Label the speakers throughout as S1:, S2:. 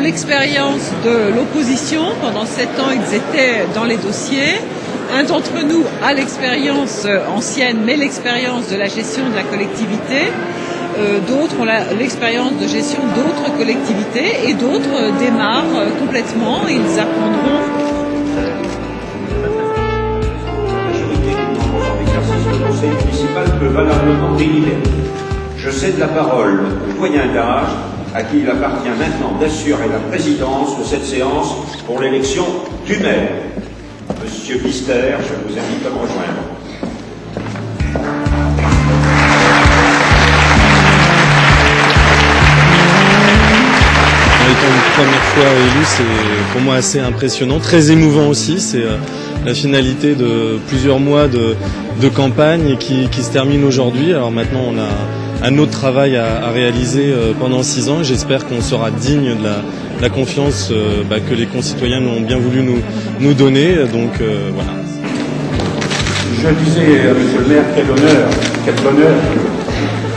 S1: l'expérience de l'opposition. Pendant 7 ans, ils étaient dans les dossiers. Un d'entre nous a l'expérience ancienne, mais l'expérience de la gestion de la collectivité. D'autres ont l'expérience de gestion d'autres collectivités et d'autres démarrent complètement. Ils apprendront.
S2: Le conseil municipal peut valablement délibérer. Je cède la parole au doyen d'âge à qui il appartient maintenant d'assurer la présidence de cette séance pour l'élection du maire. Monsieur Bister, je vous invite à me rejoindre.
S3: En étant une première fois élu, c'est pour moi assez impressionnant, très émouvant aussi. C'est la finalité de plusieurs mois de campagne qui se termine aujourd'hui. Alors maintenant, on a un autre travail à réaliser pendant 6 ans et j'espère qu'on sera digne de la confiance que les concitoyens ont bien voulu nous donner. Donc voilà.
S4: Je disais, monsieur le maire, quel honneur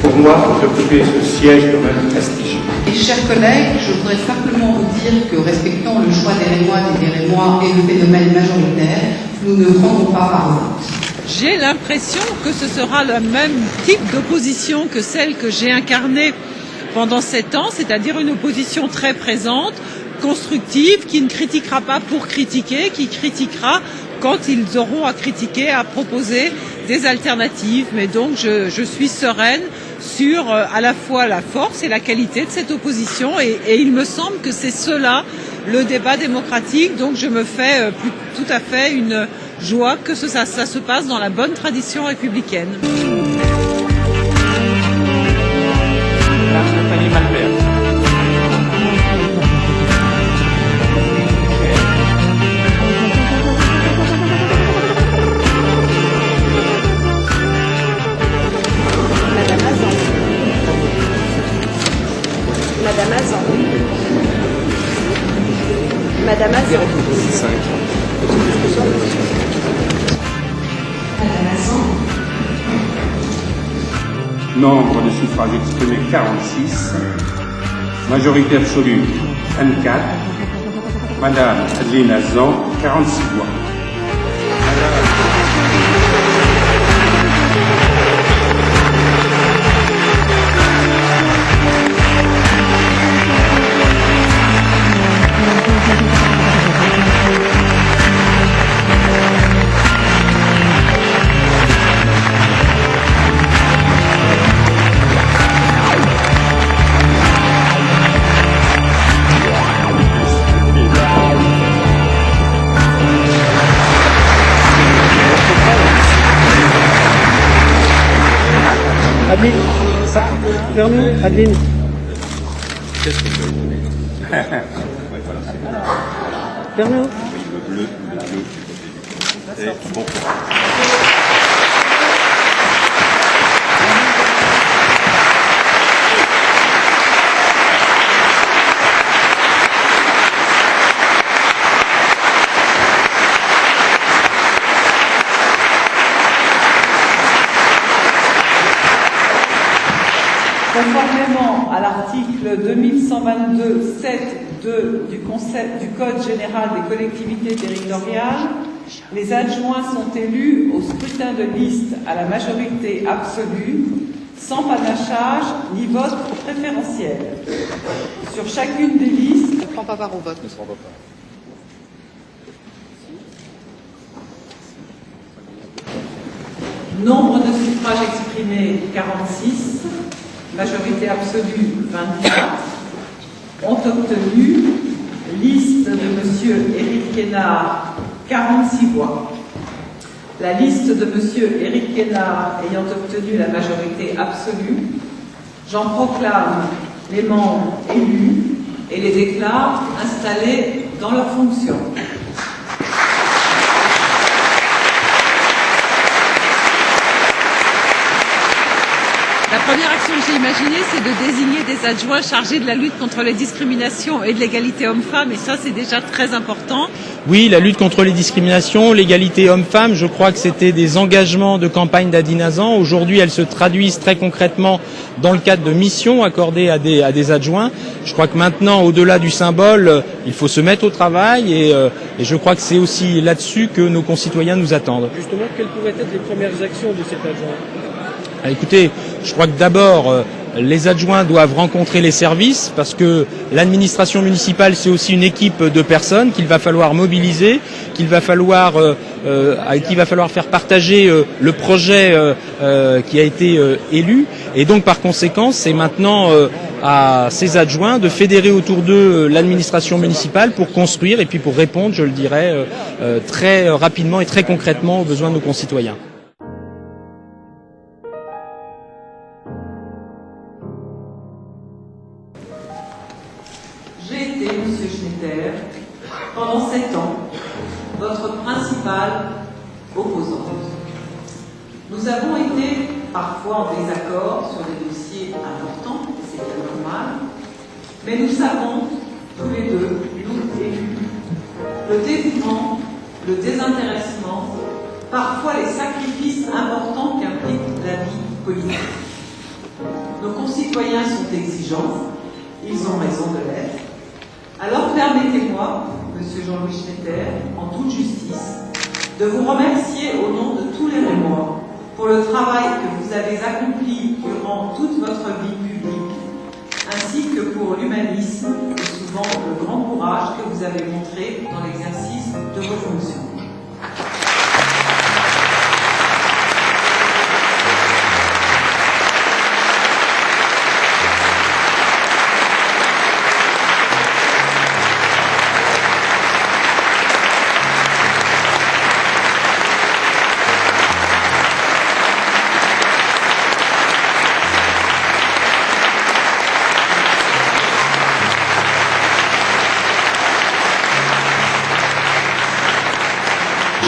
S4: pour moi d'occuper ce siège de même prestigieux.
S5: Et chers collègues, je voudrais simplement vous dire que respectant le choix des Rémoises et des Rémois et le phénomène majoritaire, nous ne prendrons pas part au vote.
S1: J'ai l'impression que ce sera le même type d'opposition que celle que j'ai incarnée pendant 7 ans, c'est-à-dire une opposition très présente, constructive, qui ne critiquera pas pour critiquer, qui critiquera quand ils auront à critiquer, à proposer des alternatives. Mais donc je suis sereine sur à la fois la force et la qualité de cette opposition et il me semble que c'est cela le débat démocratique. Donc je me fais tout à fait une joie que ça se passe dans la bonne tradition républicaine.
S6: Madame Azan.
S4: Nombre de suffrages exprimés 46, majorité absolue 24, Madame Adeline Azan 46 voix.
S7: Adeline, ça, vers nous, Adeline.
S3: Qu'est-ce qu'on peut
S7: Vers nous.
S2: Le bleu, et bon courage.
S1: Conformément à l'article 2122.7.2 du Code général des collectivités territoriales, les adjoints sont élus au scrutin de liste à la majorité absolue, sans panachage ni vote préférentiel. Sur chacune des listes,
S5: Ne prend pas part au vote.
S1: nombre de suffrages exprimés 46, majorité absolue 24, ont obtenu, liste de M. Éric Quesnard, 46 voix. La liste de M. Éric Quesnard ayant obtenu la majorité absolue, j'en proclame les membres élus et les déclare installés dans leurs fonctions. La première action que j'ai imaginez, c'est de désigner des adjoints chargés de la lutte contre les discriminations et de l'égalité homme-femme, et ça, c'est déjà très important.
S8: Oui, la lutte contre les discriminations, l'égalité homme-femme, je crois que c'était des engagements de campagne d'Adi Nazan. Aujourd'hui, elles se traduisent très concrètement dans le cadre de missions accordées à des adjoints. Je crois que maintenant, au-delà du symbole, il faut se mettre au travail et je crois que c'est aussi là-dessus que nos concitoyens nous attendent.
S7: Justement, quelles pourraient être les premières actions de cet adjoint?
S8: Écoutez, je crois que d'abord, les adjoints doivent rencontrer les services parce que l'administration municipale, c'est aussi une équipe de personnes qu'il va falloir mobiliser, qu'il va falloir faire partager le projet qui a été élu. Et donc, par conséquent, c'est maintenant à ces adjoints de fédérer autour d'eux l'administration municipale pour construire et puis pour répondre, je le dirais, très rapidement et très concrètement aux besoins de nos concitoyens.
S1: J'ai été, Monsieur Schnetter, pendant 7 ans, votre principal opposante. Nous avons été parfois en désaccord sur des dossiers importants, et c'est bien normal, mais nous savons, tous les deux, nous élus, le dévouement, le désintéressement, parfois les sacrifices importants qu'implique la vie politique. Nos concitoyens sont exigeants, ils ont raison de l'être. Alors permettez-moi, Monsieur Jean-Louis Schnetter, en toute justice, de vous remercier au nom de tous les Rémois pour le travail que vous avez accompli durant toute votre vie publique, ainsi que pour l'humanisme et souvent le grand courage que vous avez montré dans l'exercice de vos fonctions.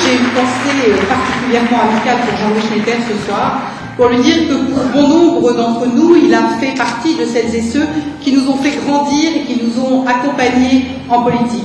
S5: J'ai une pensée particulièrement amicale pour Jean-Louis Schnetter ce soir, pour lui dire que pour bon nombre d'entre nous, il a fait partie de celles et ceux qui nous ont fait grandir et qui nous ont accompagnés en politique.